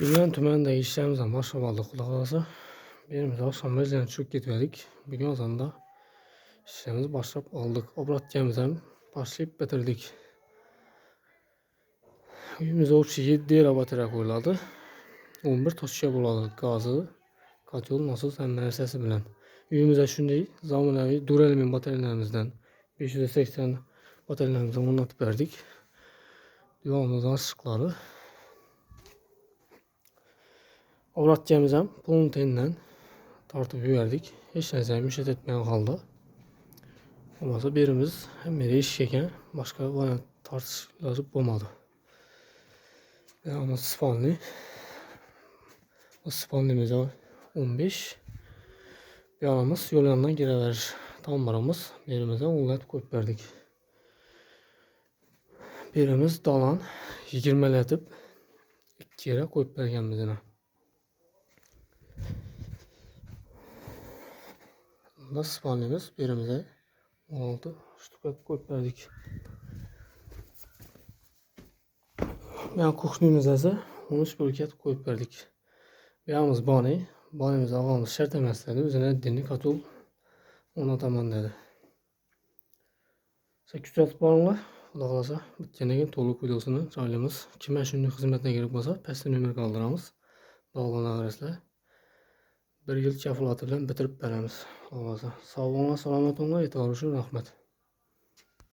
Gündən tümənində işlərimizdən başlap aldıq Xuda qalasa. Birimiz akşam məclisinə düşüb getmədik. Bugün azanda işlərimizi başlap aldıq. Obrat gəmizdən başlayıb bitirdik. Uyumuzda o ki 7 yerə batarya qoyuladı. 11 toşya buladı qazı. Katyol nasıl səmərəsəsi bilən. Uyumuzda şimdi zamanəvi Durelimin bataryalarımızdan 580 bataryalarımızdan onu atıp verdik. Devamımızdan sıkları. Obrat gəmizəm pluntenlə tartıp verdik. Heç nəsə müşahidə etməyən halda. Olmasa birimiz hem biri iş çəkən başqa variant tartışılacaq olmadı. Devamlı spanli. O spanlimizə 15. Bir aramız yol yanından girə verir. Tambaramız birimizə 10 lət qoyub verdik. Birimiz dalan 20 lətib 2 yerə qoyub vergənmizə. Bunda spanlimiz birimize 16 ştuka koyup verdik. Yani kuxnimize ise 13 bölget koyup verdik. Birimiz bani. Banimiz ağamız şart emezledi. Üzerine dinli katıl. Ona tamam dedi. 800 banlar. Xuda qalasa bitkəndən toluq videosunu çayımız. Kimə şimdi xidmətinə girib olsa pəsli nömrə qaldıramız. Bağlanan adreslə. Bir yıl kəfəlatı bilan bitirib verəmiz. Sağ olun, salamat olun, etibar üçün rəhmət.